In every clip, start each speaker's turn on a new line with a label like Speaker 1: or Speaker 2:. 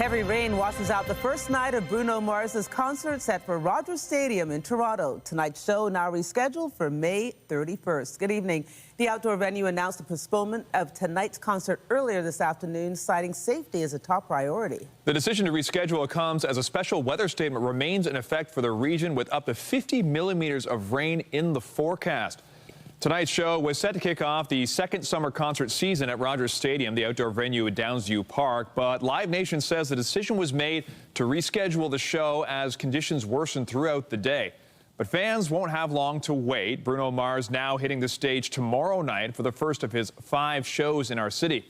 Speaker 1: Heavy rain washes out the first night of Bruno Mars' concert set for Rogers Stadium in Toronto. Tonight's show now rescheduled for May 31st. Good evening. The outdoor venue announced the postponement of tonight's concert earlier this afternoon, citing safety as a top priority. The decision to reschedule comes as a special weather statement remains in effect for the region, with up to 50 millimeters of rain in the forecast. Tonight's show was set to kick off the second summer concert season at Rogers Stadium, the outdoor venue at Downsview Park. But Live Nation says the decision was made to reschedule the show as conditions worsened throughout the day. But fans won't have long to wait. Bruno Mars now hitting the stage tomorrow night for the first of his 5 shows in our city.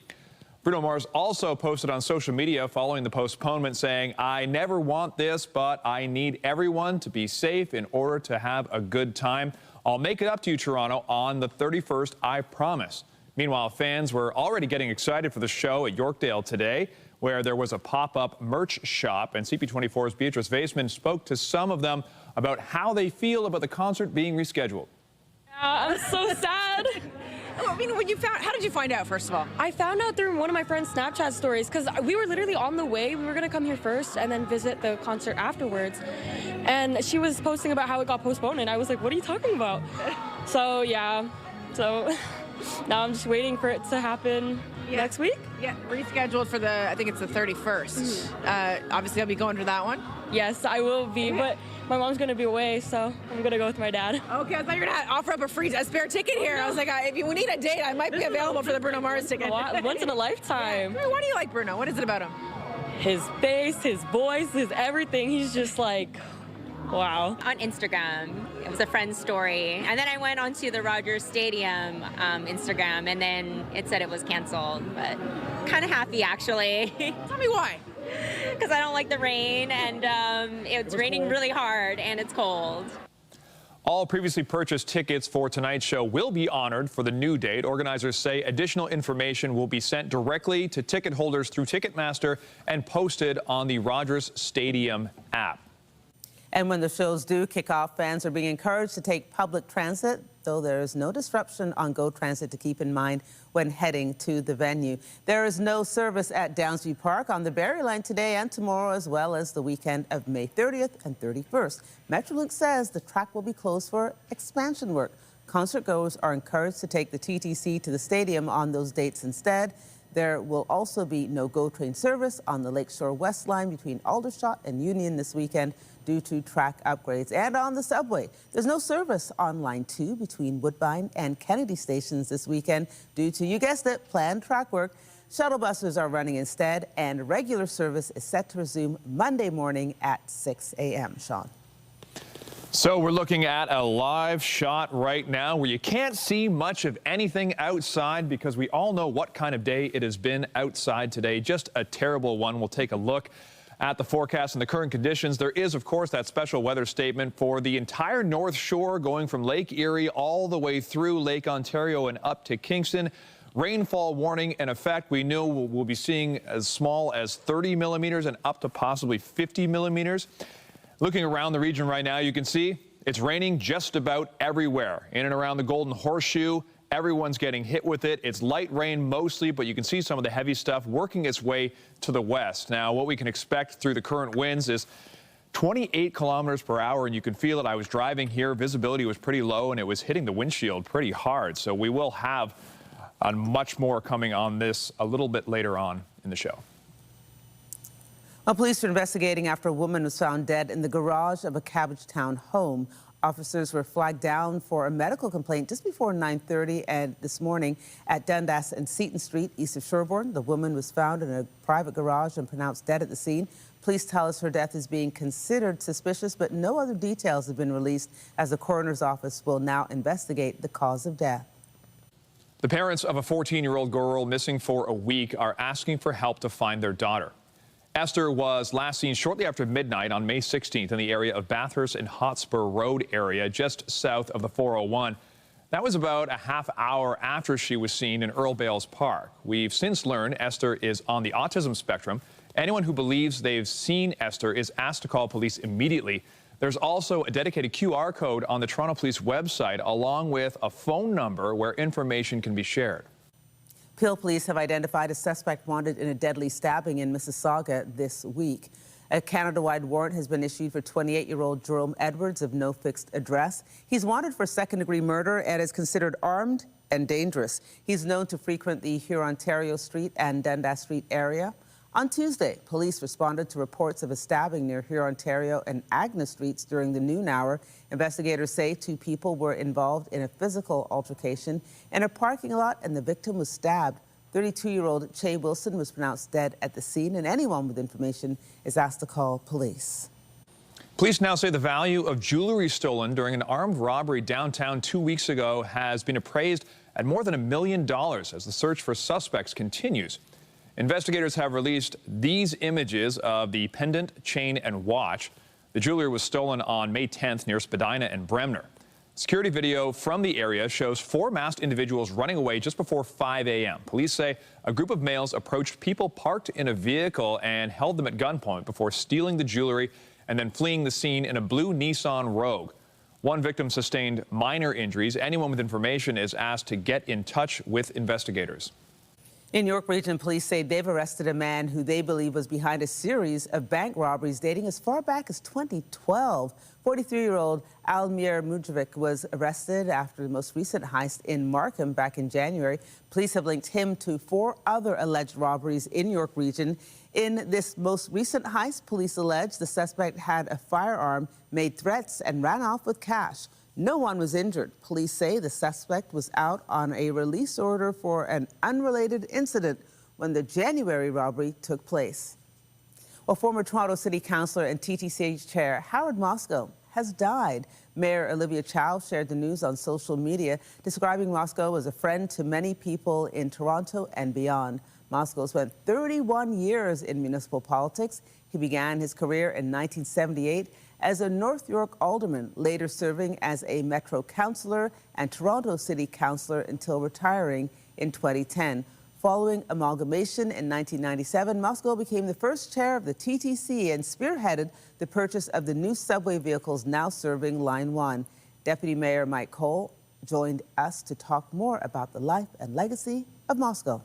Speaker 1: Bruno Mars also posted on social media following the postponement saying, "I never want this, but I need everyone to be safe in order to have a good time. I'll make it up to you, Toronto, on the 31st, I promise." Meanwhile, fans were already getting excited for the show at Yorkdale today, where there was a pop-up merch shop, and CP24's Beatrice Vaisman spoke to some of them about how they feel about the concert being rescheduled.
Speaker 2: I'm so sad.
Speaker 3: I mean, how did you find out, first of all?
Speaker 2: I found out through one of my friend's Snapchat stories, because we were literally on the way. We were going to come here first and then visit the concert afterwards. And she was posting about how it got postponed, and I was like, what are you talking about? So, yeah. So now I'm just waiting for it to happen next week.
Speaker 3: Yeah, rescheduled for I think it's the 31st. Obviously, I'll be going to that one.
Speaker 2: Yes, I will be, but my mom's going to be away, so I'm going to go with my dad.
Speaker 3: Okay, I thought you were going to offer up a spare ticket here. I was like, if we need a date, I might be available for the Bruno Mars ticket.
Speaker 2: Once in a lifetime.
Speaker 3: Yeah. Why do you like Bruno? What is it about him?
Speaker 2: His face, his voice, his everything. He's just like, wow.
Speaker 4: On Instagram, it was a friend's story, and then I went onto the Rogers Stadium Instagram, and then it said it was canceled, but kind of happy actually.
Speaker 3: Tell me why.
Speaker 4: Because I don't like the rain, and it's raining really hard, and it's cold.
Speaker 1: All previously purchased tickets for tonight's show will be honored for the new date. Organizers say additional information will be sent directly to ticket holders through Ticketmaster and posted on the Rogers Stadium app. And when the shows do kick off, fans are being encouraged to take public transit, though there is no disruption on GO Transit to keep in mind when heading to the venue. There is no service at Downsview Park on the Barrie Line today and tomorrow, as well as the weekend of May 30th and 31st. Metrolink says the track will be closed for expansion work. Concert goers are encouraged to take the TTC to the stadium on those dates instead. There will also be no GO train service on the Lakeshore West Line between Aldershot and Union this weekend due to track upgrades. And on the subway, there's no service on Line 2 between Woodbine and Kennedy stations this weekend due to, you guessed it, planned track work. Shuttle buses are running instead, and regular service is set to resume Monday morning at 6 a.m. Sean. So we're looking at a live shot right now where you can't see much of anything outside because we all know what kind of day it has been outside today. Just a terrible one. We'll take a look at the forecast and the current conditions. There is, of course, that special weather statement for the entire North Shore, going from Lake Erie all the way through Lake Ontario and up to Kingston. Rainfall warning in effect. We know we'll be seeing as small as 30 millimeters and up to possibly 50 millimeters. Looking around the region right now, you can see it's raining just about everywhere. In and around the Golden Horseshoe, everyone's getting hit with it. It's light rain mostly, but you can see some of the heavy stuff working its way to the west. Now, what we can expect through the current winds is 28 kilometers per hour, and you can feel it. I was driving here. Visibility was pretty low, and it was hitting the windshield pretty hard. So we will have much more coming on this a little bit later on in the show. Well, police are investigating after a woman was found dead in the garage of a Cabbagetown home. Officers were flagged down for a medical complaint just before 9:30 and this morning at Dundas and Seton Street, east of Sherbourne. The woman was found in a private garage and pronounced dead at the scene. Police tell us her death is being considered suspicious, but no other details have been released, as the coroner's office will now investigate the cause of death. The parents of a 14-year-old girl missing for a week are asking for help to find their daughter. Esther was last seen shortly after midnight on May 16th in the area of Bathurst and Hotspur Road area, just south of the 401. That was about a half hour after she was seen in Earl Bales Park. We've since learned Esther is on the autism spectrum. Anyone who believes they've seen Esther is asked to call police immediately. There's also a dedicated QR code on the Toronto Police website, along with a phone number where information can be shared.
Speaker 5: Peel police have identified a suspect wanted in a deadly stabbing in Mississauga this week. A Canada-wide warrant has been issued for 28-year-old Jerome Edwards of no fixed address. He's wanted for second-degree murder and is considered armed and dangerous. He's known to frequent the Hurontario Street and Dundas Street area. On Tuesday, police responded to reports of a stabbing near Hurontario and Agnes Streets during the noon hour. Investigators say 2 people were involved in a physical altercation in a parking lot and the victim was stabbed. 32-year-old Che Wilson was pronounced dead at the scene, and anyone with information is asked to call police.
Speaker 1: Police now say the value of jewelry stolen during an armed robbery downtown 2 weeks ago has been appraised at more than $1 million as the search for suspects continues. Investigators have released these images of the pendant, chain, and watch. The jewelry was stolen on May 10th near Spadina and Bremner. Security video from the area shows 4 masked individuals running away just before 5 a.m. Police say a group of males approached people parked in a vehicle and held them at gunpoint before stealing the jewelry and then fleeing the scene in a blue Nissan Rogue. One victim sustained minor injuries. Anyone with information is asked to get in touch with investigators.
Speaker 5: In York Region, police say they've arrested a man who they believe was behind a series of bank robberies dating as far back as 2012. 43-year-old Almir Mujovic was arrested after the most recent heist in Markham back in January. Police have linked him to 4 other alleged robberies in York Region. In this most recent heist, police allege the suspect had a firearm, made threats, and ran off with cash. No one was injured. Police say the suspect was out on a release order for an unrelated incident when the January robbery took place. Well, former Toronto City Councillor and TTC Chair Howard Moscoe has died. Mayor Olivia Chow shared the news on social media, describing Moscoe as a friend to many people in Toronto and beyond. Moscoe spent 31 years in municipal politics. He began his career in 1978 as a North York alderman, later serving as a Metro councillor and Toronto City councillor until retiring in 2010. Following amalgamation in 1997, Moscow became the first chair of the TTC and spearheaded the purchase of the new subway vehicles now serving Line 1. Deputy Mayor Mike Cole joined us to talk more about the life and legacy of Moscow.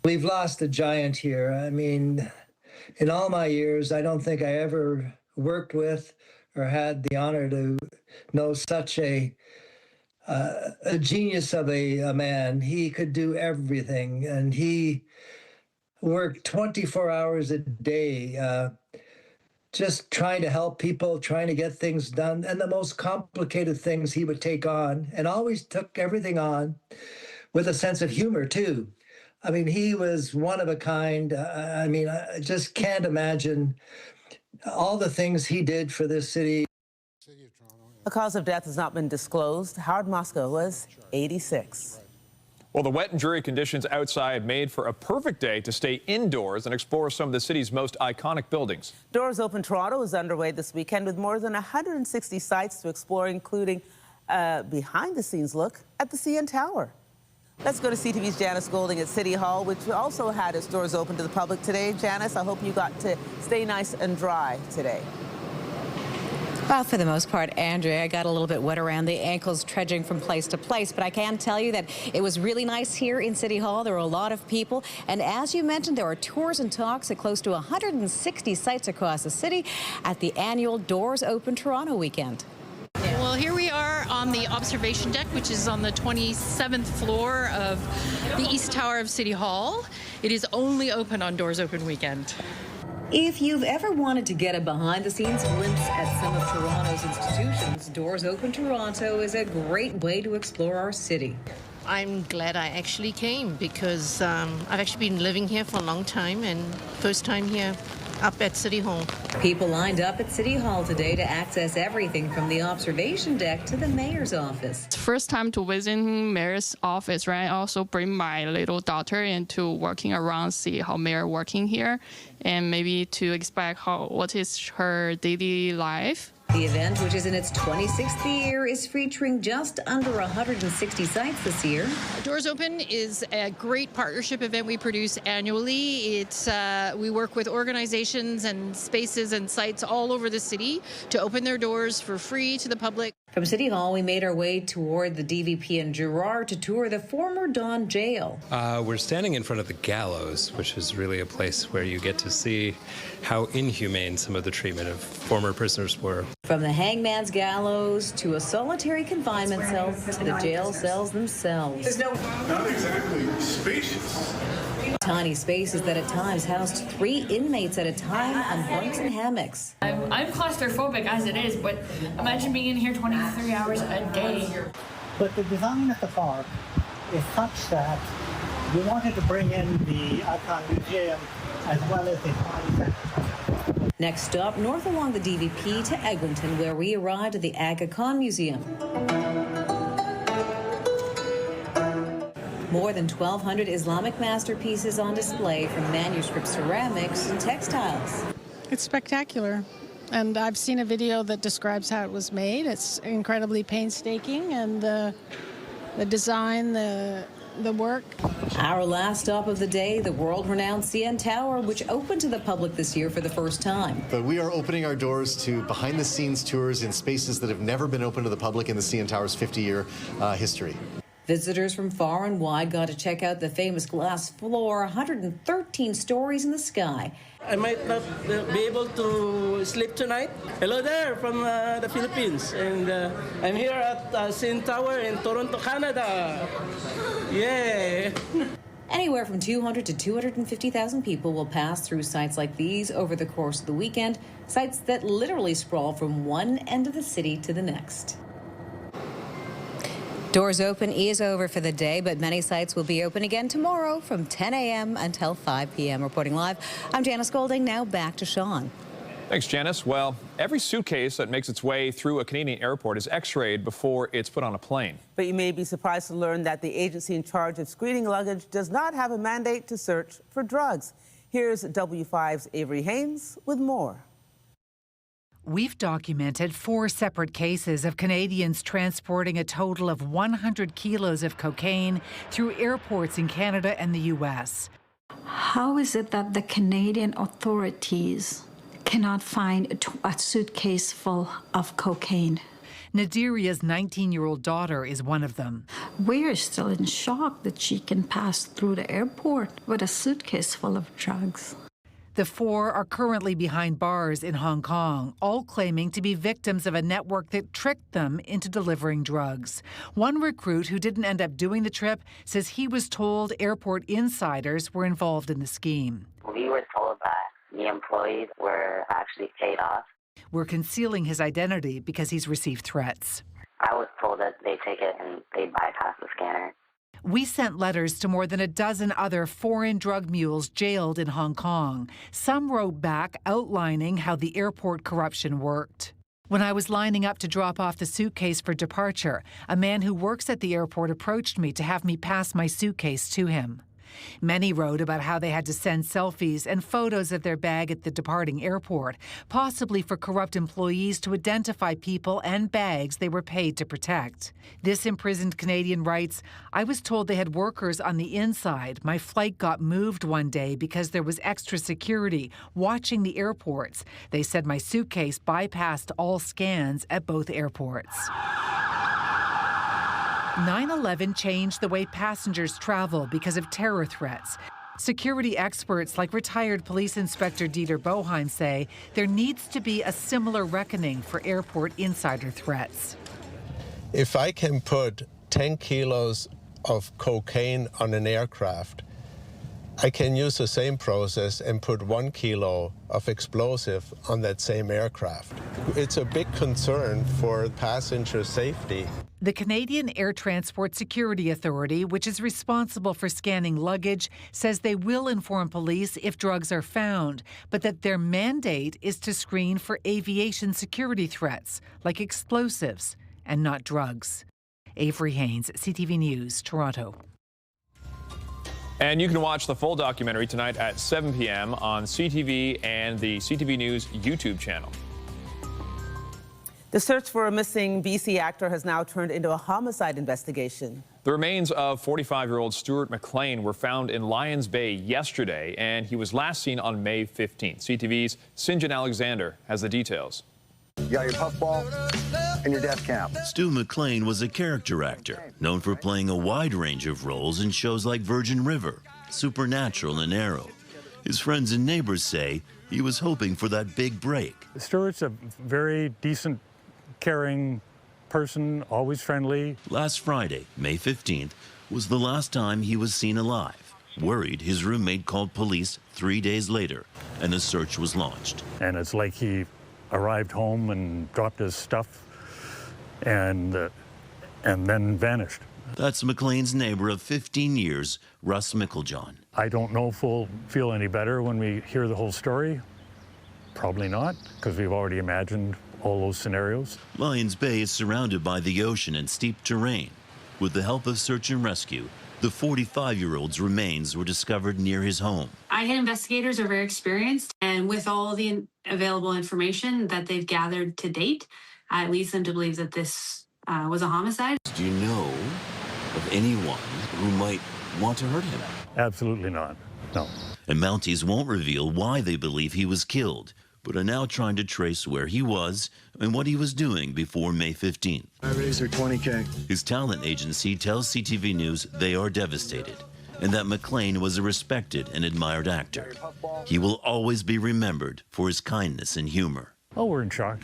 Speaker 6: We've lost a giant here. I mean, in all my years, I don't think I ever worked with or had the honor to know such a genius of a man. He could do everything, and he worked 24 hours a day just trying to help people, trying to get things done, and the most complicated things he would take on, and always took everything on with a sense of humor, too. I mean, he was one of a kind. I mean, I just can't imagine all the things he did for this city.
Speaker 5: The cause of death has not been disclosed. Howard Moscow was 86.
Speaker 1: Well, the wet and dreary conditions outside made for a perfect day to stay indoors and explore some of the city's most iconic buildings.
Speaker 5: Doors Open Toronto is underway this weekend with more than 160 sites to explore, including a behind-the-scenes look at the CN Tower. Let's go to CTV's Janice Golding at City Hall, which also had its doors open to the public today. Janice, I hope you got to stay nice and dry today.
Speaker 7: Well, for the most part, Andrea, I got a little bit wet around the ankles trudging from place to place, but I can tell you that it was really nice here in City Hall. There were a lot of people, and as you mentioned, there are tours and talks at close to 160 sites across the city at the annual Doors Open Toronto weekend.
Speaker 8: Well, here we are on the observation deck, which is on the 27th floor of the East Tower of City Hall. It is only open on Doors Open weekend.
Speaker 9: If you've ever wanted to get a behind-the-scenes glimpse at some of Toronto's institutions, Doors Open Toronto is a great way to explore our city.
Speaker 8: I'm glad I actually came because I've actually been living here for a long time and first time here up at City Hall.
Speaker 9: People lined up at City Hall today to access everything from the observation deck to the mayor's office.
Speaker 10: It's first time to visit mayor's office, right? I also bring my little daughter into working around, see how mayor working here, and maybe to expect what is her daily life.
Speaker 9: The event, which is in its 26th year, is featuring just under 160 sites this year.
Speaker 8: Doors Open is a great partnership event we produce annually. We work with organizations and spaces and sites all over the city to open their doors for free to the public.
Speaker 9: From City Hall, we made our way toward the DVP in Girard to tour the former Don jail.
Speaker 11: We're standing in front of the gallows, which is really a place where you get to see how inhumane some of the treatment of former prisoners were.
Speaker 9: From the hangman's gallows to a solitary confinement cell to the jail cells themselves.
Speaker 12: Not exactly spacious.
Speaker 9: Tiny spaces that at times housed 3 inmates at a time on bunks and hammocks.
Speaker 13: I'm claustrophobic as it is, but imagine being in here 23 hours a day.
Speaker 14: But the design of the park is such that we wanted to bring in the Icon Museum as well as the Party Center.
Speaker 9: Next stop, north along the DVP to Eglinton, where we arrived at the Aga Khan Museum. More than 1,200 Islamic masterpieces on display, from manuscript ceramics and textiles.
Speaker 15: It's spectacular. And I've seen a video that describes how it was made. It's incredibly painstaking, and the design, the work.
Speaker 9: Our last stop of the day, the world-renowned CN Tower, which opened to the public this year for the first time.
Speaker 16: But we are opening our doors to behind-the-scenes tours in spaces that have never been open to the public in the CN Tower's 50-year history.
Speaker 9: Visitors from far and wide got to check out the famous glass floor, 113 stories in the sky.
Speaker 17: I might not be able to sleep tonight. Hello there from the Philippines, and I'm here at CN Tower in Toronto, Canada. Yay!
Speaker 9: Anywhere from 200 to 250,000 people will pass through sites like these over the course of the weekend, sites that literally sprawl from one end of the city to the next.
Speaker 7: Doors Open is over for the day, but many sites will be open again tomorrow from 10 a.m. until 5 p.m. Reporting live, I'm Janice Golding. Now back to Sean.
Speaker 1: Thanks, Janice. Well, every suitcase that makes its way through a Canadian airport is x-rayed before it's put on a plane.
Speaker 5: But you may be surprised to learn that the agency in charge of screening luggage does not have a mandate to search for drugs. Here's W5's Avery Haynes with more.
Speaker 18: We've documented 4 separate cases of Canadians transporting a total of 100 kilos of cocaine through airports in Canada and the U.S.
Speaker 19: How is it that the Canadian authorities cannot find a suitcase full of cocaine?
Speaker 18: Nadiria's 19-year-old daughter is one of them.
Speaker 19: We're still in shock that she can pass through the airport with a suitcase full of drugs.
Speaker 18: The 4 are currently behind bars in Hong Kong, all claiming to be victims of a network that tricked them into delivering drugs. One recruit who didn't end up doing the trip says he was told airport insiders were involved in the scheme.
Speaker 20: We were told that the employees were actually paid off.
Speaker 18: We're concealing his identity because he's received threats.
Speaker 20: I was told that they take it and they bypass the scanner.
Speaker 18: We sent letters to more than a dozen other foreign drug mules jailed in Hong Kong. Some wrote back outlining how the airport corruption worked. When I was lining up to drop off the suitcase for departure, a man who works at the airport approached me to have me pass my suitcase to him. Many wrote about how they had to send selfies and photos of their bag at the departing airport, possibly for corrupt employees to identify people and bags they were paid to protect. This imprisoned Canadian writes, "I was told they had workers on the inside. My flight got moved one day because there was extra security watching the airports. They said my suitcase bypassed all scans at both airports." 9/11 changed the way passengers travel because of terror threats. Security experts like retired police inspector Dieter Boheim say there needs to be a similar reckoning for airport insider threats.
Speaker 21: If I can put 10 kilos of cocaine on an aircraft, I can use the same process and put 1 kilo of explosive on that same aircraft. It's a big concern for passenger safety.
Speaker 18: The Canadian Air Transport Security Authority, which is responsible for scanning luggage, says they will inform police if drugs are found, but that their mandate is to screen for aviation security threats, like explosives, and not drugs. Avery Haynes, CTV News, Toronto.
Speaker 1: And you can watch the full documentary tonight at 7 p.m. on CTV and the CTV News YouTube channel.
Speaker 5: The search for a missing BC actor has now turned into a homicide investigation.
Speaker 1: The remains of 45-year-old Stuart McLean were found in Lions Bay yesterday, and he was last seen on May 15th. CTV's St. John Alexander has the details.
Speaker 22: You got your puffball?
Speaker 2: and your death count.
Speaker 22: Stu McLean was a character actor, known for playing a wide range of roles in shows like Virgin River, Supernatural, and Arrow. His friends and neighbors say he was hoping for that big break.
Speaker 23: Stuart's a very decent, caring person, always friendly.
Speaker 22: Last Friday, May 15th, was the last time he was seen alive. Worried, his roommate called police 3 days later, and a search was launched.
Speaker 23: And it's like he arrived home and dropped his stuff and then vanished.
Speaker 22: That's McLean's neighbor of 15 years, Russ Micklejohn.
Speaker 23: I don't know if we'll feel any better when we hear the whole story. Probably not, because we've already imagined all those scenarios.
Speaker 22: Lions Bay is surrounded by the ocean and steep terrain. With the help of search and rescue, the 45-year-old's remains were discovered near his home.
Speaker 24: IHIT investigators are very experienced, and with all the available information that they've gathered to date, it leads them to believe that this was a homicide.
Speaker 22: Do you know of anyone who might want to hurt him?
Speaker 23: Absolutely not, no.
Speaker 22: And Mounties won't reveal why they believe he was killed, but are now trying to trace where he was and what he was doing before May 15th.
Speaker 2: I raised her $20K.
Speaker 22: His talent agency tells CTV News they are devastated and that McLean was a respected and admired actor. He will always be remembered for his kindness and humor.
Speaker 23: Oh, we're in shock.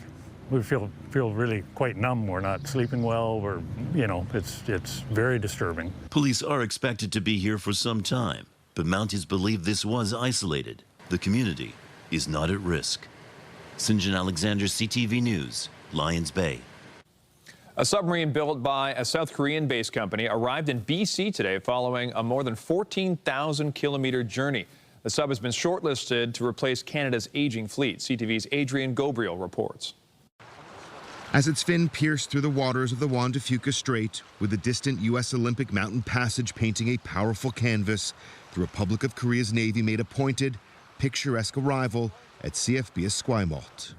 Speaker 23: We feel really quite numb. We're not sleeping well. It's very disturbing.
Speaker 22: Police are expected to be here for some time, but Mounties believe this was isolated. The community is not at risk. St. John Alexander, CTV News, Lions Bay.
Speaker 1: A submarine built by a South Korean-based company arrived in BC today following a more than 14,000-kilometer journey. The sub has been shortlisted to replace Canada's aging fleet. CTV's Adrian Gobriel reports.
Speaker 25: As its fin pierced through the waters of the Juan de Fuca Strait, with the distant U.S. Olympic Mountain Passage painting a powerful canvas, the Republic of Korea's Navy made a pointed, picturesque arrival at CFB Esquimalt.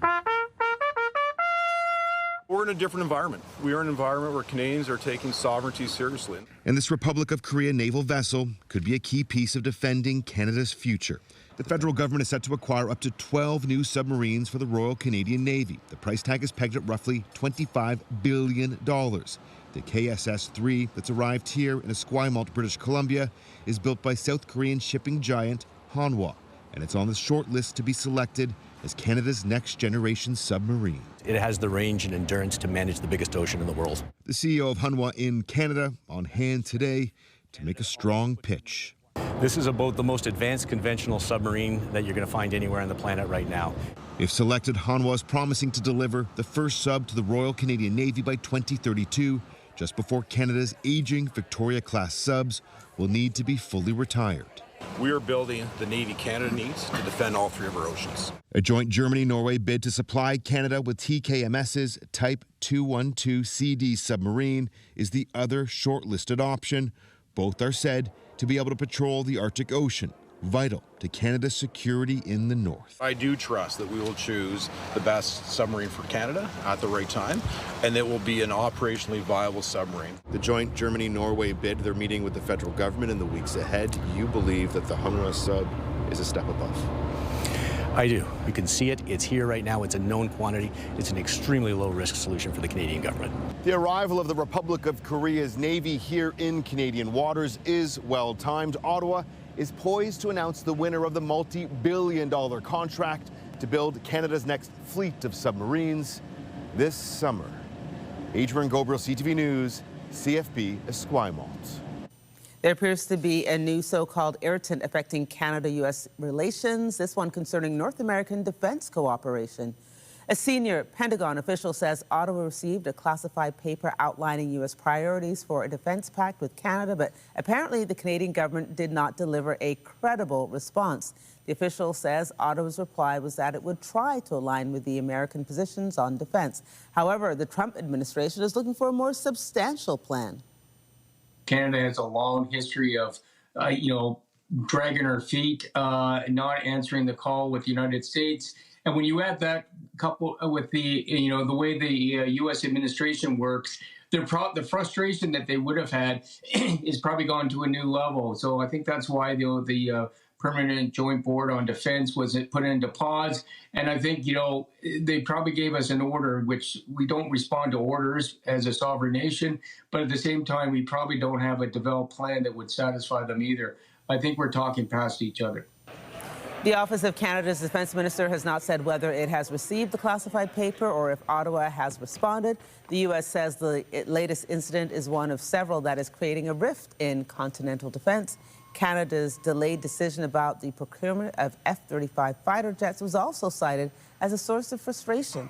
Speaker 26: We're in a different environment. We are in an environment where Canadians are taking sovereignty seriously.
Speaker 25: And this Republic of Korea naval vessel could be a key piece of defending Canada's future. The federal government is set to acquire up to 12 new submarines for the Royal Canadian Navy. The price tag is pegged at roughly $25 billion. The KSS-3 that's arrived here in Esquimalt, British Columbia, is built by South Korean shipping giant Hanwha, and it's on the short list to be selected as Canada's next-generation submarine.
Speaker 27: It has the range and endurance to manage the biggest ocean in the world.
Speaker 25: The CEO of Hanwha in Canada on hand today to make a strong pitch.
Speaker 27: This is about the most advanced conventional submarine that you're going to find anywhere on the planet right now.
Speaker 25: If selected, Hanwha is promising to deliver the first sub to the Royal Canadian Navy by 2032, just before Canada's aging Victoria-class subs will need to be fully retired.
Speaker 26: We are building the Navy Canada needs to defend all three of our oceans.
Speaker 25: A joint Germany-Norway bid to supply Canada with TKMS's Type 212CD submarine is the other shortlisted option. Both are said to be able to patrol the Arctic Ocean, vital to Canada's security in the north.
Speaker 26: I do trust that we will choose the best submarine for Canada at the right time, and it will be an operationally viable submarine.
Speaker 25: The joint Germany-Norway bid, they're meeting with the federal government in the weeks ahead. You believe that the Hanwha sub is a step above?
Speaker 27: I do. We can see it. It's here right now. It's a known quantity. It's an extremely low-risk solution for the Canadian government.
Speaker 25: The arrival of the Republic of Korea's Navy here in Canadian waters is well-timed. Ottawa is poised to announce the winner of the multi-billion-dollar contract to build Canada's next fleet of submarines this summer. Adrian Gobriel, CTV News, CFB Esquimalt.
Speaker 5: There appears to be a new so-called irritant affecting Canada-U.S. relations, this one concerning North American defense cooperation. A senior Pentagon official says Ottawa received a classified paper outlining U.S. priorities for a defense pact with Canada, but apparently the Canadian government did not deliver a credible response. The official says Ottawa's reply was that it would try to align with the American positions on defense. However, the Trump administration is looking for a more substantial plan.
Speaker 28: Canada has a long history of, dragging our feet, not answering the call with the United States. And when you add that coupled with the way the U.S. administration works, the frustration that they would have had is probably gone to a new level. So I think that's why the Permanent Joint Board on Defense was put into pause. And I think, they probably gave us an order, which we don't respond to orders as a sovereign nation. But at the same time, we probably don't have a developed plan that would satisfy them either. I think we're talking past each other.
Speaker 5: The Office of Canada's Defence Minister has not said whether it has received the classified paper or if Ottawa has responded. The U.S. says the latest incident is one of several that is creating a rift in continental defence. Canada's delayed decision about the procurement of F-35 fighter jets was also cited as a source of frustration.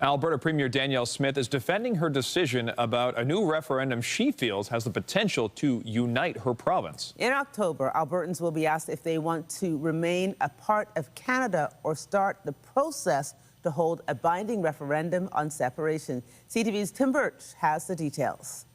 Speaker 1: Alberta Premier Danielle Smith is defending her decision about a new referendum she feels has the potential to unite her province.
Speaker 5: In October, Albertans will be asked if they want to remain a part of Canada or start the process to hold a binding referendum on separation. CTV's Tim Birch has the details.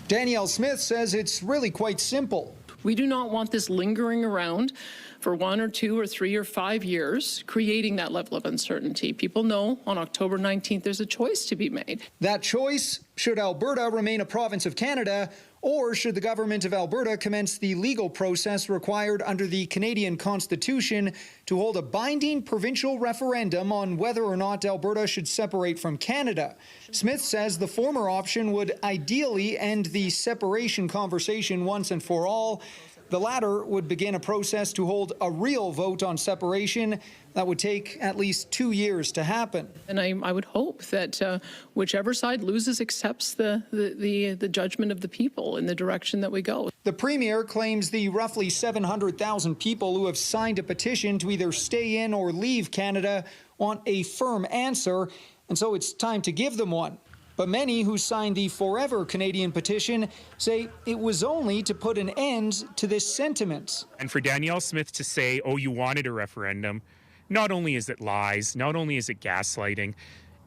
Speaker 2: Danielle Smith says it's really quite simple.
Speaker 3: We do not want this lingering around for 1 or 2 or 3 or 5 years, creating that level of uncertainty. People know on October 19th there's a choice to be made.
Speaker 2: That choice, should Alberta remain a province of Canada, or should the government of Alberta commence the legal process required under the Canadian Constitution to hold a binding provincial referendum on whether or not Alberta should separate from Canada? Smith says the former option would ideally end the separation conversation once and for all. The latter would begin a process to hold a real vote on separation that would take at least 2 years to happen.
Speaker 3: And I would hope that whichever side loses accepts the judgment of the people in the direction that we go.
Speaker 2: The Premier claims the roughly 700,000 people who have signed a petition to either stay in or leave Canada want a firm answer, and so it's time to give them one. But many who signed the Forever Canadian petition say it was only to put an end to this sentiment.
Speaker 4: And for Danielle Smith to say, oh, you wanted a referendum, not only is it lies, not only is it gaslighting,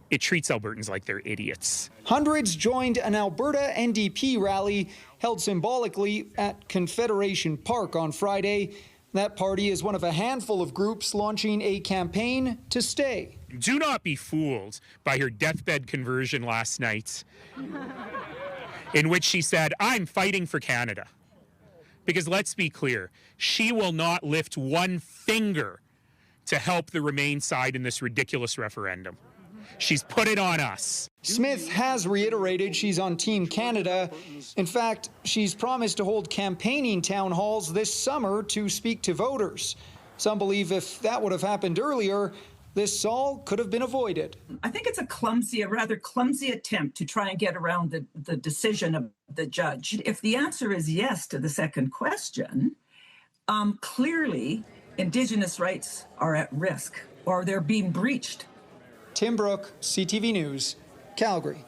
Speaker 4: it treats Albertans like they're idiots.
Speaker 2: Hundreds joined an Alberta NDP rally held symbolically at Confederation Park on Friday. That party is one of a handful of groups launching a campaign to stay.
Speaker 4: Do not be fooled by her deathbed conversion last night, in which she said, I'm fighting for Canada. Because let's be clear, she will not lift one finger to help the Remain side in this ridiculous referendum. She's put it on us.
Speaker 2: Smith has reiterated she's on Team Canada. In fact, she's promised to hold campaigning town halls this summer to speak to voters. Some believe if that would have happened earlier, this all could have been avoided.
Speaker 6: I think it's a rather clumsy attempt to try and get around the decision of the judge. If the answer is yes to the second question, clearly Indigenous rights are at risk or they're being breached.
Speaker 2: Tim Brooke, CTV News, Calgary.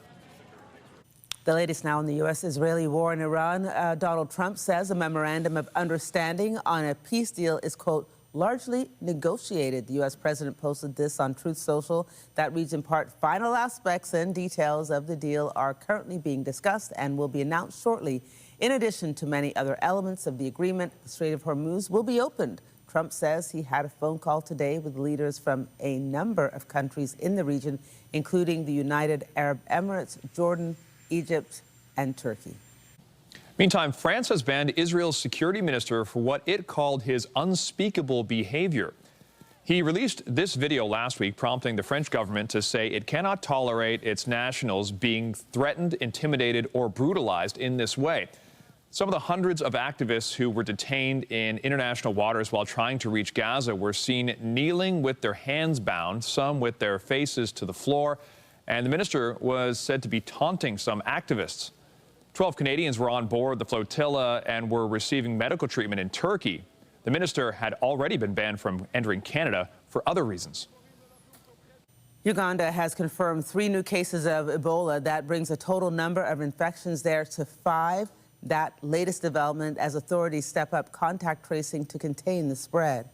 Speaker 5: The latest now in the U.S.-Israeli war in Iran. Donald Trump says a memorandum of understanding on a peace deal is, quote, largely negotiated. The U.S. president posted this on Truth Social. That reads in part, final aspects and details of the deal are currently being discussed and will be announced shortly. In addition to many other elements of the agreement, the Strait of Hormuz will be opened. Trump says he had a phone call today with leaders from a number of countries in the region, including the United Arab Emirates, Jordan, Egypt, and Turkey.
Speaker 1: Meantime, France has banned Israel's security minister for what it called his unspeakable behavior. He released this video last week, prompting the French government to say it cannot tolerate its nationals being threatened, intimidated, or brutalized in this way. Some of the hundreds of activists who were detained in international waters while trying to reach Gaza were seen kneeling with their hands bound, some with their faces to the floor, and the minister was said to be taunting some activists. 12 Canadians were on board the flotilla and were receiving medical treatment in Turkey. The minister had already been banned from entering Canada for other reasons.
Speaker 5: Uganda has confirmed 3 new cases of Ebola. That brings the total number of infections there to 5. That latest development as authorities step up contact tracing to contain the spread.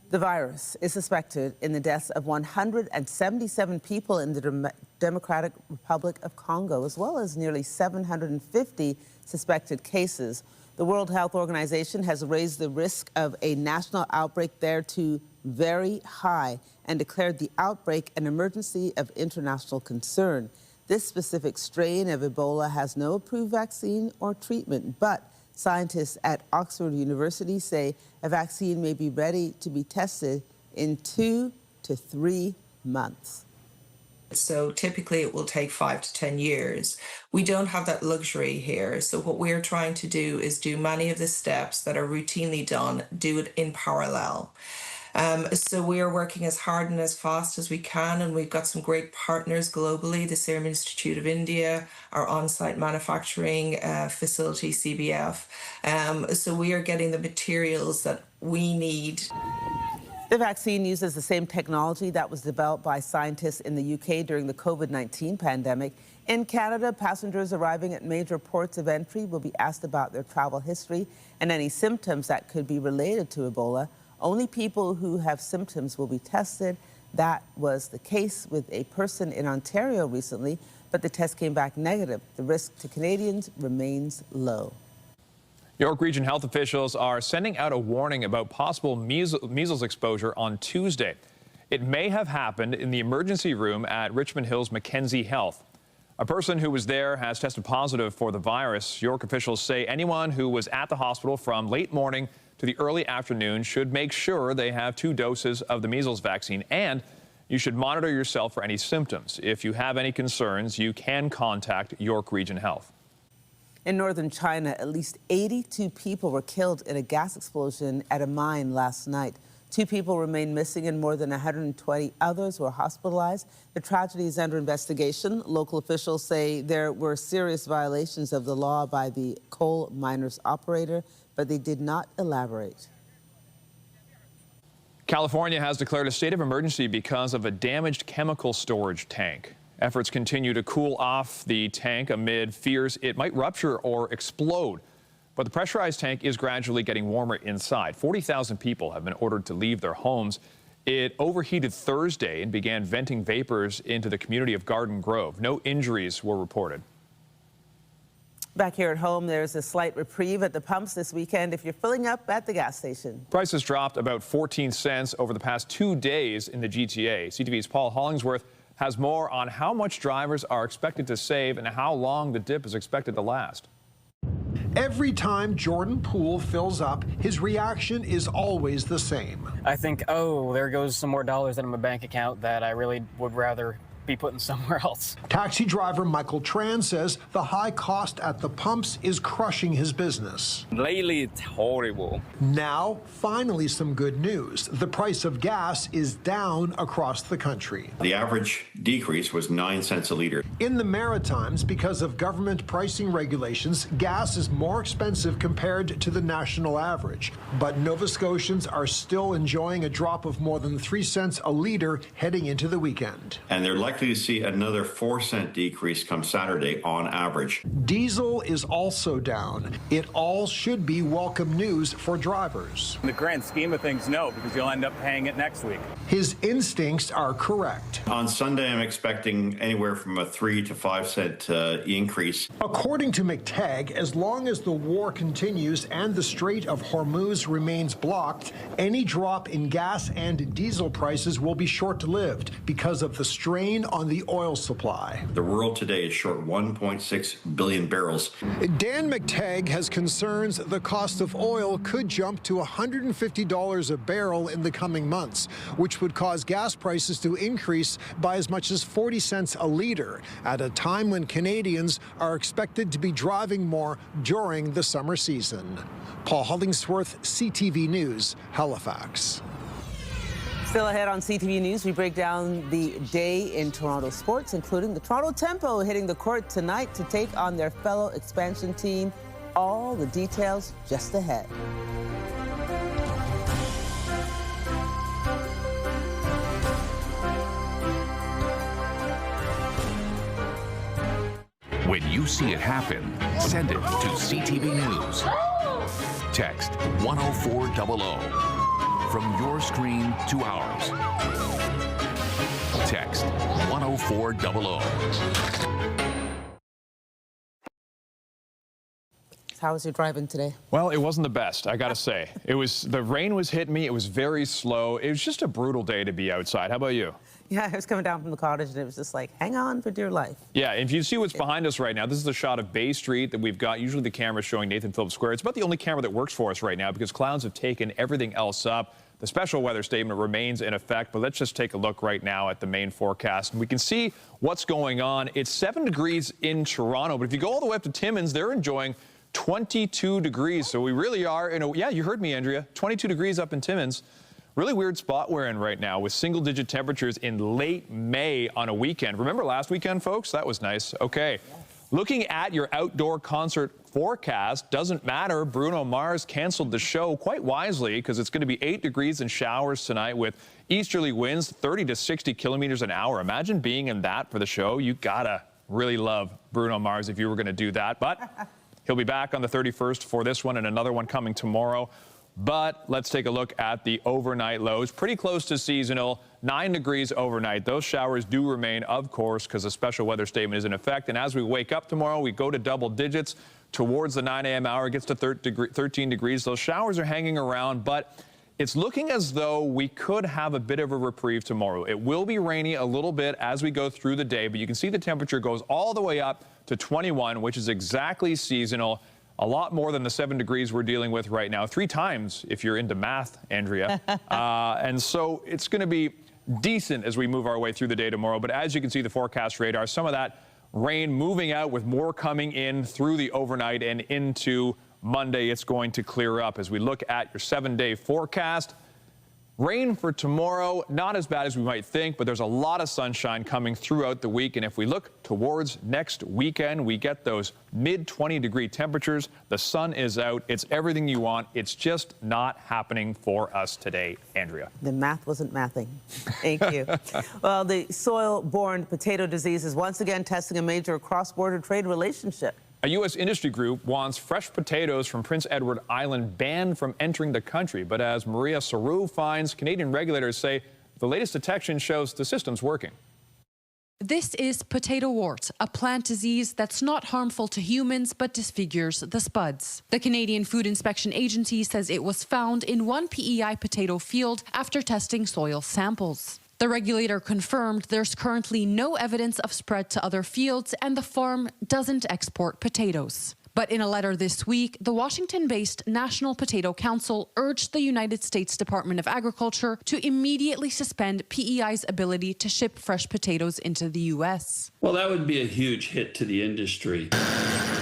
Speaker 5: The virus is suspected in the deaths of 177 people in the Democratic Republic of Congo, as well as nearly 750 suspected cases. The World Health Organization has raised the risk of a national outbreak there to very high and declared the outbreak an emergency of international concern. This specific strain of Ebola has no approved vaccine or treatment, but Scientists at Oxford University say a vaccine may be ready to be tested in 2 to 3 months.
Speaker 8: So typically it will take 5 to 10 years. We don't have that luxury here. So what we're trying to do is do many of the steps that are routinely done, do it in parallel. So we are working as hard and as fast as we can, and we've got some great partners globally, the Serum Institute of India, our on-site manufacturing facility, CBF. So we are getting the materials that we need.
Speaker 5: The vaccine uses the same technology that was developed by scientists in the UK during the COVID-19 pandemic. In Canada, passengers arriving at major ports of entry will be asked about their travel history and any symptoms that could be related to Ebola. Only people who have symptoms will be tested. That was the case with a person in Ontario recently, but the test came back negative. The risk to Canadians remains low.
Speaker 1: York Region health officials are sending out a warning about possible measles exposure on Tuesday. It may have happened in the emergency room at Richmond Hill's Mackenzie Health. A person who was there has tested positive for the virus. York officials say anyone who was at the hospital from late morning to the early afternoon should make sure they have 2 doses of the measles vaccine, and you should monitor yourself for any symptoms. If you have any concerns, you can contact York Region Health.
Speaker 5: In northern China, at least 82 people were killed in a gas explosion at a mine last night. 2 people remain missing and more than 120 others were hospitalized. The tragedy is under investigation. Local officials say there were serious violations of the law by the coal miners operator, but they did not elaborate.
Speaker 1: California has declared a state of emergency because of a damaged chemical storage tank. Efforts continue to cool off the tank amid fears it might rupture or explode. But the pressurized tank is gradually getting warmer inside. 40,000 people have been ordered to leave their homes. It overheated Thursday and began venting vapors into the community of Garden Grove. No injuries were reported.
Speaker 5: Back here at home, there's a slight reprieve at the pumps this weekend if you're filling up at the gas station.
Speaker 1: Prices dropped about 14 cents over the past 2 days in the GTA. CTV's Paul Hollingsworth has more on how much drivers are expected to save and how long the dip is expected to last.
Speaker 10: Every time Jordan Poole fills up, his reaction is always the same.
Speaker 11: I think, oh, there goes some more dollars in my bank account that I really would rather be putting somewhere else.
Speaker 10: Taxi driver Michael Tran says the high cost at the pumps is crushing his business.
Speaker 12: Lately, it's horrible.
Speaker 10: Now, finally, some good news. The price of gas is down across the country.
Speaker 13: The average decrease was 9 cents a liter.
Speaker 10: In the Maritimes, because of government pricing regulations, gas is more expensive compared to the national average. But Nova Scotians are still enjoying a drop of more than 3 cents a liter heading into the weekend.
Speaker 13: And they're likely to see another 4-cent decrease come Saturday on average.
Speaker 10: Diesel is also down. It all should be welcome news for drivers.
Speaker 12: In the grand scheme of things, no, because you'll end up paying it next week.
Speaker 10: His instincts are correct.
Speaker 13: On Sunday, I'm expecting anywhere from a 3 to 5 cent increase.
Speaker 10: According to McTagg, as long as the war continues and the Strait of Hormuz remains blocked, any drop in gas and diesel prices will be short-lived because of the strain on the oil supply.
Speaker 13: The world today is short 1.6 billion barrels.
Speaker 10: Dan McTagg has concerns the cost of oil could jump to $150 a barrel in the coming months, which would cause gas prices to increase by as much as 40 cents a liter at a time when Canadians are expected to be driving more during the summer season. Paul Hollingsworth, CTV News, Halifax.
Speaker 5: Still ahead on CTV News, we break down the day in Toronto sports, including the Toronto Tempo hitting the court tonight to take on their fellow expansion team. All the details just ahead.
Speaker 14: When you see it happen, send it to CTV News. Text 10400. From your screen to ours. Text 10400.
Speaker 5: How was your driving today?
Speaker 1: Well, it wasn't the best, I gotta say. The rain was hitting me. It was very slow. It was just a brutal day to be outside. How about you?
Speaker 5: Yeah, I was coming down from the cottage, and it was just like, hang on for dear life.
Speaker 1: Yeah, if you see what's behind us right now, this is a shot of Bay Street that we've got. Usually the camera's showing Nathan Phillips Square. It's about the only camera that works for us right now because clouds have taken everything else up. The special weather statement remains in effect, but let's just take a look right now at the main forecast. And we can see what's going on. It's 7 degrees in Toronto, but if you go all the way up to Timmins, they're enjoying 22 degrees. So we really are in a, yeah, you heard me, Andrea, 22 degrees up in Timmins. Really weird spot we're in right now with single-digit temperatures in late May on a weekend. Remember last weekend, folks? That was nice. Okay. Looking at your outdoor concert forecast, doesn't matter. Bruno Mars canceled the show quite wisely because it's going to be 8 degrees and showers tonight with easterly winds 30 to 60 kilometers an hour. Imagine being in that for the show. You gotta really love Bruno Mars if you were going to do that. But he'll be back on the 31st for this one and another one coming tomorrow. But let's take a look at the overnight lows. Pretty close to seasonal, 9 degrees overnight. Those showers do remain, of course, because the special weather statement is in effect. And as we wake up tomorrow, we go to double digits towards the 9 a.m. hour. It gets to 13 degrees. Those showers are hanging around, but it's looking as though we could have a bit of a reprieve tomorrow. It will be rainy a little bit as we go through the day, but you can see the temperature goes all the way up to 21, which is exactly seasonal. A lot more than the 7 degrees we're dealing with right now. 3 times if you're into math, Andrea. And so it's going to be decent as we move our way through the day tomorrow. But as you can see, the forecast radar, some of that rain moving out with more coming in through the overnight and into Monday. It's going to clear up as we look at your 7-day forecast. Rain for tomorrow, not as bad as we might think, but there's a lot of sunshine coming throughout the week. And if we look towards next weekend, we get those mid-20-degree temperatures. The sun is out. It's everything you want. It's just not happening for us today, Andrea.
Speaker 5: The math wasn't mathing. Thank you. Well, the soil-borne potato disease is once again testing a major cross-border trade relationship.
Speaker 1: A U.S. industry group wants fresh potatoes from Prince Edward Island banned from entering the country. But as Maria Saru finds, Canadian regulators say the latest detection shows the system's working.
Speaker 7: This is potato wart, a plant disease that's not harmful to humans but disfigures the spuds. The Canadian Food Inspection Agency says it was found in one PEI potato field after testing soil samples. The regulator confirmed there's currently no evidence of spread to other fields and the farm doesn't export potatoes. But in a letter this week, the Washington-based National Potato Council urged the United States Department of Agriculture to immediately suspend PEI's ability to ship fresh potatoes into the U.S.
Speaker 9: Well, that would be a huge hit to the industry.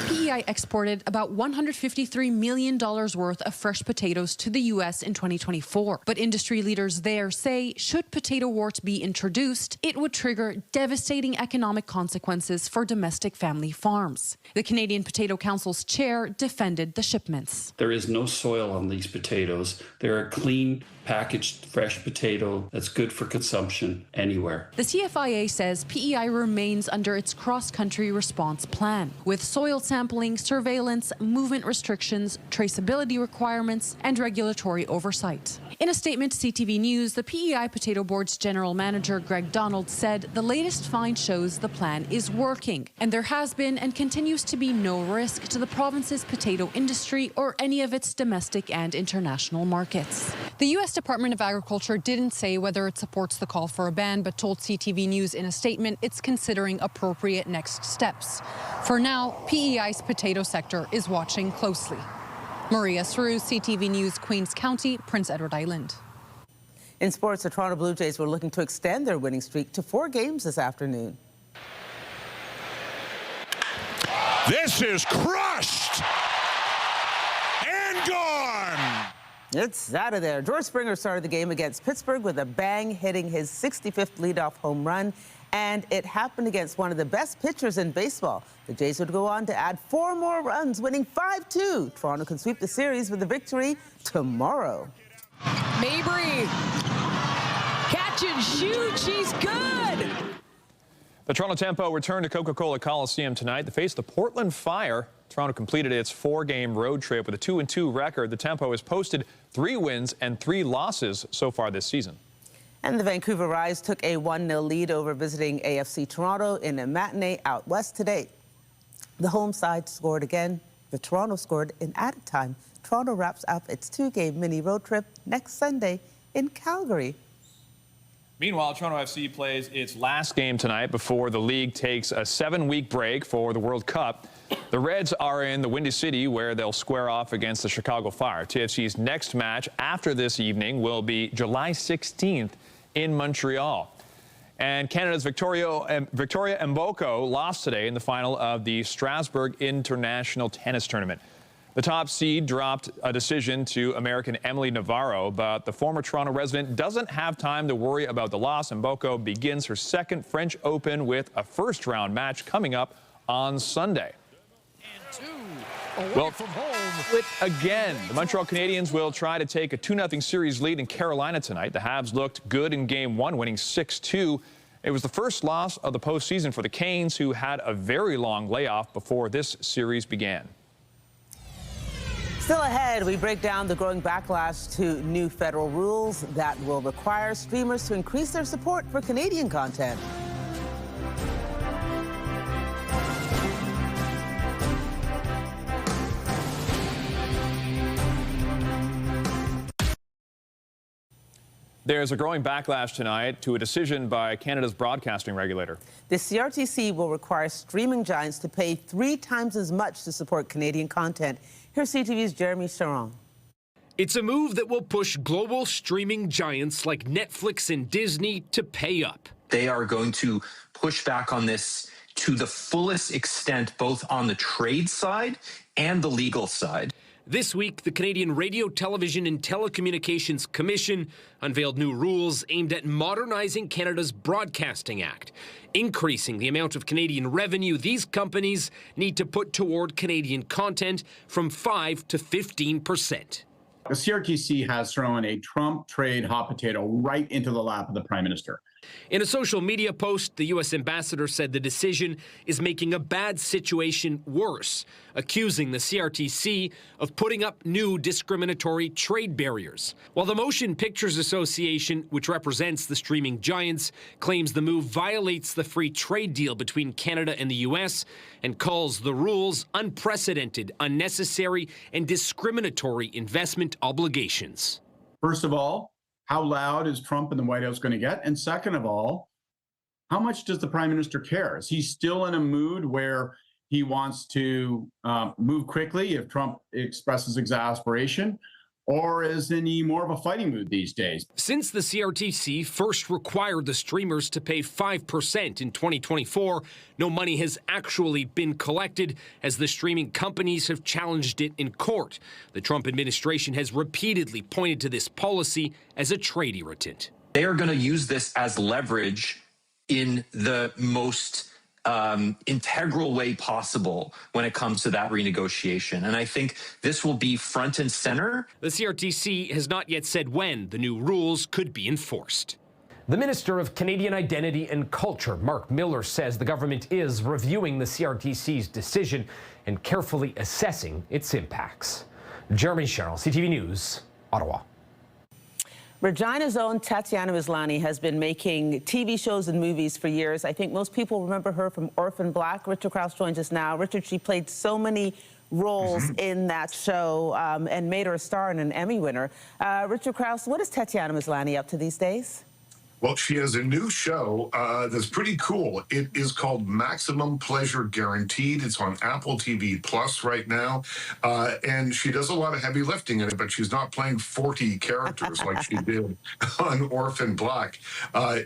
Speaker 7: PEI exported about $153 million worth of fresh potatoes to the U.S. in 2024. But industry leaders there say should potato wart be introduced, it would trigger devastating economic consequences for domestic family farms. The Canadian Potato Council's chair defended the shipments.
Speaker 9: There is no soil on these potatoes. They're a clean, packaged, fresh potato that's good for consumption anywhere.
Speaker 7: The CFIA says PEI remains under its cross-country response plan, with soil sampling, surveillance, movement restrictions, traceability requirements, and regulatory oversight. In a statement to CTV News, the PEI Potato Board's general manager, Greg Donald, said the latest find shows the plan is working, and there has been and continues to be no risk to the province's potato industry or any of its domestic and international markets. The U.S. Department of Agriculture didn't say whether it supports the call for a ban, but told CTV News in a statement it's considering appropriate next steps. For now, PEI's potato sector is watching closely. Maria Saru, CTV News, Queens County, Prince Edward Island.
Speaker 5: In sports, the Toronto Blue Jays were looking to extend their winning streak to 4 games this afternoon.
Speaker 15: This is crushed and gone.
Speaker 5: It's out of there. George Springer started the game against Pittsburgh with a bang, hitting his 65th leadoff home run. And it happened against one of the best pitchers in baseball. The Jays would go on to add 4 more runs, winning 5-2. Toronto can sweep the series with a victory tomorrow.
Speaker 16: Mabry, catch and shoot, she's good.
Speaker 1: The Toronto Tempo returned to Coca-Cola Coliseum tonight to face the Portland Fire. Toronto completed its 4-game road trip with a 2-2 record. The Tempo has posted 3 wins and 3 losses so far this season.
Speaker 5: And the Vancouver Rise took a 1-0 lead over visiting AFC Toronto in a matinee out west today. The home side scored again, but Toronto scored in added time. Toronto wraps up its 2-game mini road trip next Sunday in Calgary.
Speaker 1: Meanwhile, Toronto FC plays its last game tonight before the league takes a 7-week break for the World Cup. The Reds are in the Windy City, where they'll square off against the Chicago Fire. TFC's next match after this evening will be July 16th in Montreal. And Canada's Victoria Mboko lost today in the final of the Strasbourg International Tennis Tournament. The top seed dropped a decision to American Emily Navarro, but the former Toronto resident doesn't have time to worry about the loss. Mboko begins her second French Open with a first-round match coming up on Sunday. Well, split again. The Montreal Canadiens will try to take a 2-0 series lead in Carolina tonight. The Habs looked good in Game 1, winning 6-2. It was the first loss of the postseason for the Canes, who had a very long layoff before this series began.
Speaker 5: Still ahead, we break down the growing backlash to new federal rules that will require streamers to increase their support for Canadian content.
Speaker 1: There's a growing backlash tonight to a decision by Canada's broadcasting regulator.
Speaker 5: The CRTC will require streaming giants to pay 3 times as much to support Canadian content. Here's CTV's Jeremy Sharon.
Speaker 17: It's a move that will push global streaming giants like Netflix and Disney to pay up.
Speaker 18: They are going to push back on this to the fullest extent, both on the trade side and the legal side.
Speaker 17: This week, the Canadian Radio, Television and Telecommunications Commission unveiled new rules aimed at modernizing Canada's Broadcasting Act, increasing the amount of Canadian revenue these companies need to put toward Canadian content from 5 to 15%.
Speaker 19: The CRTC has thrown a Trump trade hot potato right into the lap of the Prime Minister.
Speaker 17: In a social media post, the U.S. ambassador said the decision is making a bad situation worse, accusing the CRTC of putting up new discriminatory trade barriers. While the Motion Pictures Association, which represents the streaming giants, claims the move violates the free trade deal between Canada and the U.S. and calls the rules unprecedented, unnecessary, and discriminatory investment obligations.
Speaker 19: First of all, how loud is Trump and the White House going to get? And second of all, how much does the Prime Minister care? Is he still in a mood where he wants to move quickly if Trump expresses exasperation? Or is he more of a fighting mood these days?
Speaker 17: Since the CRTC first required the streamers to pay 5% in 2024, no money has actually been collected as the streaming companies have challenged it in court. The Trump administration has repeatedly pointed to this policy as a trade irritant.
Speaker 18: They are going to use this as leverage in the most integral way possible when it comes to that renegotiation. And I think this will be front and center.
Speaker 17: The CRTC has not yet said when the new rules could be enforced.
Speaker 20: The Minister of Canadian Identity and Culture, Mark Miller, says the government is reviewing the CRTC's decision and carefully assessing its impacts. Jeremy Sherrill, CTV News, Ottawa.
Speaker 5: Regina's own Tatiana Maslany has been making TV shows and movies for years. I think most people remember her from Orphan Black. Richard Krause joins us now. Richard, she played so many roles in that show and made her a star and an Emmy winner. Richard Krause, what is Tatiana Maslany up to these days?
Speaker 21: Well, she has a new show that's pretty cool. It is called Maximum Pleasure Guaranteed. It's on Apple TV Plus right now. And she does a lot of heavy lifting in it, but she's not playing 40 characters like she did on Orphan Black.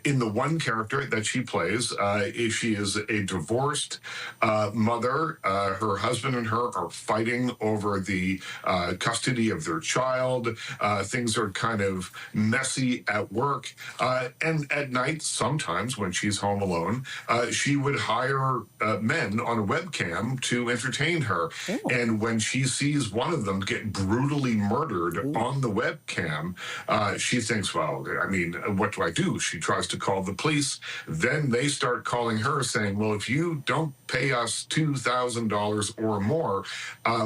Speaker 21: In the one character that she plays, she is a divorced mother. Her husband and her are fighting over the custody of their child. Things are kind of messy at work. And at night, sometimes when she's home alone, she would hire men on a webcam to entertain her. Ooh. And when she sees one of them get brutally murdered on the webcam, she thinks, well, I mean, what do I do? She tries to call the police. Then they start calling her saying, well, if you don't pay us $2,000 or more,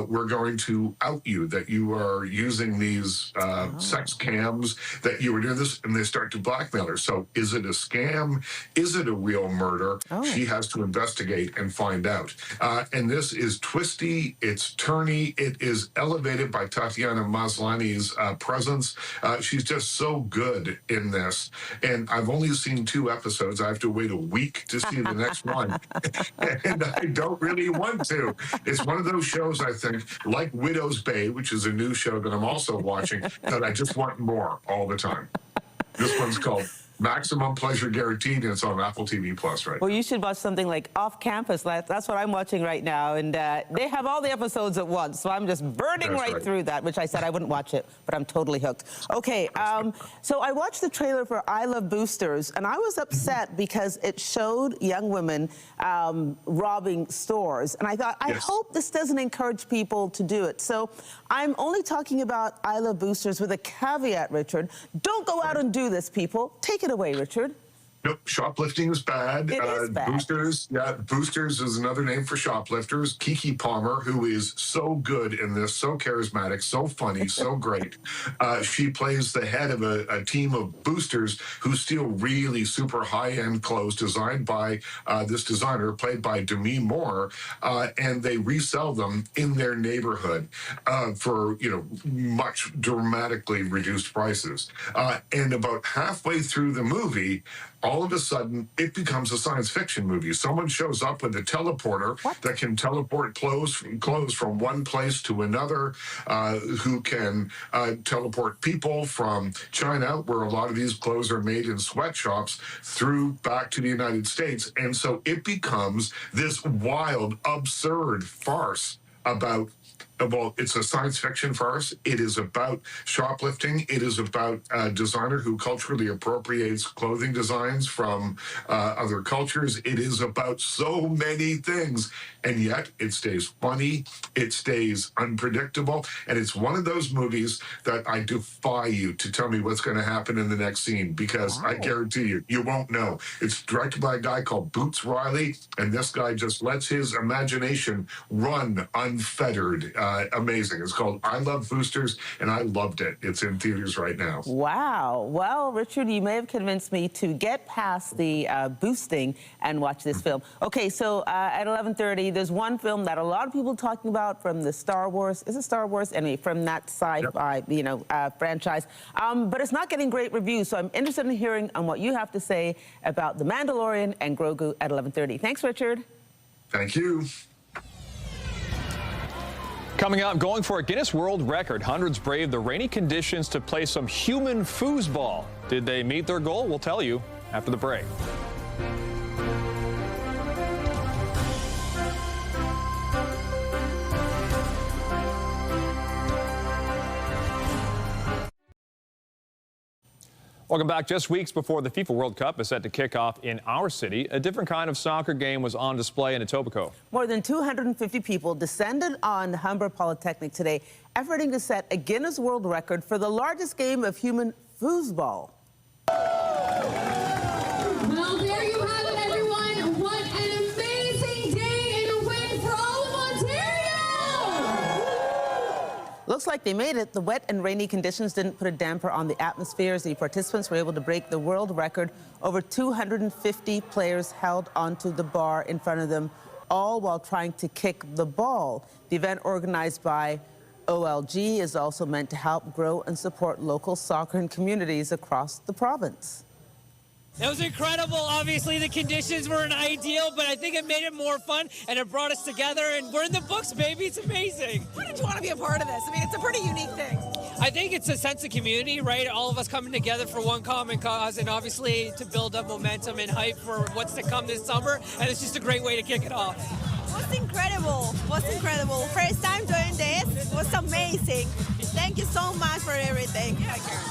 Speaker 21: we're going to out you that you are using these sex cams, that you were doing this, and they start to blackmail her. So is it a scam? Is it a real murder? She has to investigate and find out. And this is twisty, it's turny, it is elevated by Tatiana Maslany's presence. She's just so good in this. And I've only seen 2 episodes. I have to wait a week to see the next one. And I don't really want to. It's one of those shows, I think, like Widow's Bay, which is a new show that I'm also watching, that I just want more all the time. This one's called Maximum Pleasure Guaranteed, and it's on Apple TV Plus right now.
Speaker 5: Well, you should watch something like Off Campus. That's what I'm watching right now, and they have all the episodes at once, so I'm just burning right through that, which I said I wouldn't watch it, but I'm totally hooked. Okay, so I watched the trailer for I Love Boosters, and I was upset because it showed young women robbing stores, and I thought, I hope this doesn't encourage people to do it. So I'm only talking about I Love Boosters with a caveat, Richard. Don't go out and do this, people. Take it away, Richard.
Speaker 21: Nope, shoplifting is bad.
Speaker 5: It is bad.
Speaker 21: Boosters is another name for shoplifters. Kiki Palmer, who is so good in this, so charismatic, so funny, so great. She plays the head of a team of boosters who steal really super high-end clothes designed by this designer, played by Demi Moore, and they resell them in their neighborhood for, much dramatically reduced prices. And about halfway through the movie, all of a sudden, it becomes a science fiction movie. Someone shows up with a teleporter that can teleport clothes from one place to another, who can teleport people from China, where a lot of these clothes are made in sweatshops, through back to the United States. And so it becomes this wild, absurd farce about, well, it's a science fiction farce. It is about shoplifting. It is about a designer who culturally appropriates clothing designs from other cultures. It is about so many things. And yet it stays funny. It stays unpredictable. And it's one of those movies that I defy you to tell me what's going to happen in the next scene, because I guarantee you, you won't know. It's directed by a guy called Boots Riley. And this guy just lets his imagination run unfettered. Amazing. It's called I Love Boosters, and I loved it. It's in theaters right now.
Speaker 5: Wow. Well, Richard, you may have convinced me to get past the boosting and watch this film. Okay, so at 11:30, there's one film that a lot of people are talking about from the Star Wars. Is it Star Wars? Anyway, from that sci-fi, franchise. But it's not getting great reviews, so I'm interested in hearing on what you have to say about The Mandalorian and Grogu at 11:30. Thanks, Richard.
Speaker 21: Thank you.
Speaker 1: Coming up, going for a Guinness World Record. Hundreds braved the rainy conditions to play some human foosball. Did they meet their goal? We'll tell you after the break. Welcome back. Just weeks before the FIFA World Cup is set to kick off in our city, a different kind of soccer game was on display in Etobicoke.
Speaker 5: More than 250 people descended on Humber Polytechnic today, efforting to set a Guinness World Record for the largest game of human foosball.
Speaker 3: Well, there you have it, everyone. What an amazing day and a win for all of Ontario!
Speaker 5: Looks like they made it. The wet and rainy conditions didn't put a damper on the atmosphere as the participants were able to break the world record. Over 250 players held onto the bar in front of them, all while trying to kick the ball. The event, organized by OLG, is also meant to help grow and support local soccer and communities across the province.
Speaker 22: It was incredible. Obviously, the conditions weren't ideal, but I think it made it more fun, and it brought us together, and we're in the books, baby. It's amazing.
Speaker 23: Why did you want to be a part of this? I mean, it's a pretty unique thing.
Speaker 22: I think it's a sense of community, right? All of us coming together for one common cause, and obviously to build up momentum and hype for what's to come this summer, and it's just a great way to kick it off.
Speaker 23: What's incredible? What's incredible? First time doing this was amazing. Thank you so much for everything.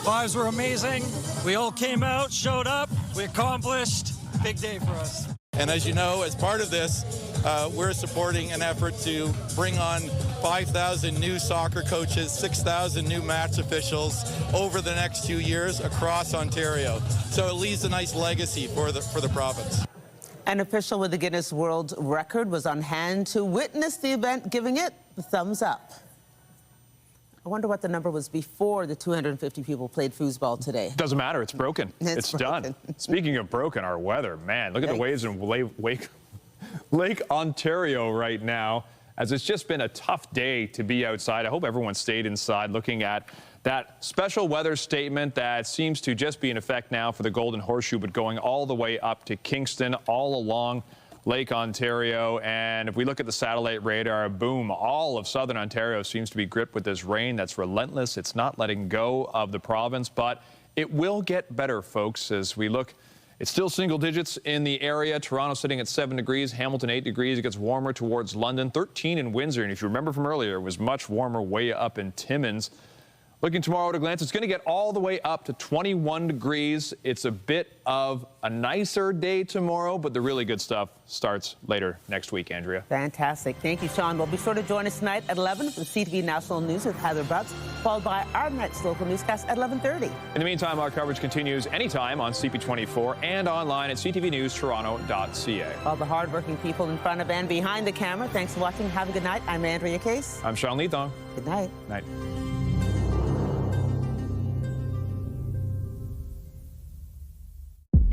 Speaker 24: Vibes were amazing. We all came out, showed up, we accomplished. Big day for us.
Speaker 25: And as you know, as part of this, we're supporting an effort to bring on 5,000 new soccer coaches, 6,000 new match officials over the next 2 years across Ontario. So it leaves a nice legacy for the province.
Speaker 5: An official with the Guinness World Record was on hand to witness the event, giving it the thumbs up. I wonder what the number was before the 250 people played foosball today.
Speaker 1: Doesn't matter. It's broken. It's done. Speaking of broken, our weather, man, look at the waves in Lake Ontario right now, as it's just been a tough day to be outside. I hope everyone stayed inside, looking at that special weather statement that seems to just be in effect now for the Golden Horseshoe, but going all the way up to Kingston, all along Lake Ontario. And if we look at the satellite radar, boom, all of southern Ontario seems to be gripped with this rain that's relentless. It's not letting go of the province, but it will get better, folks, as we look. It's still single digits in the area. Toronto sitting at 7 degrees, Hamilton 8 degrees. It gets warmer towards London, 13 in Windsor. And if you remember from earlier, it was much warmer way up in Timmins. Looking tomorrow at a glance, it's going to get all the way up to 21 degrees. It's a bit of a nicer day tomorrow, but the really good stuff starts later next week, Andrea.
Speaker 5: Fantastic. Thank you, Sean. Well, be sure to join us tonight at 11 for the CTV National News with Heather Butts, followed by our next local newscast at 11:30.
Speaker 1: In the meantime, our coverage continues anytime on CP24 and online at ctvnewstoronto.ca.
Speaker 5: All the hardworking people in front of and behind the camera, thanks for watching. Have a good night. I'm Andrea Case.
Speaker 1: I'm Sean Leathong.
Speaker 5: Good night.
Speaker 1: Night.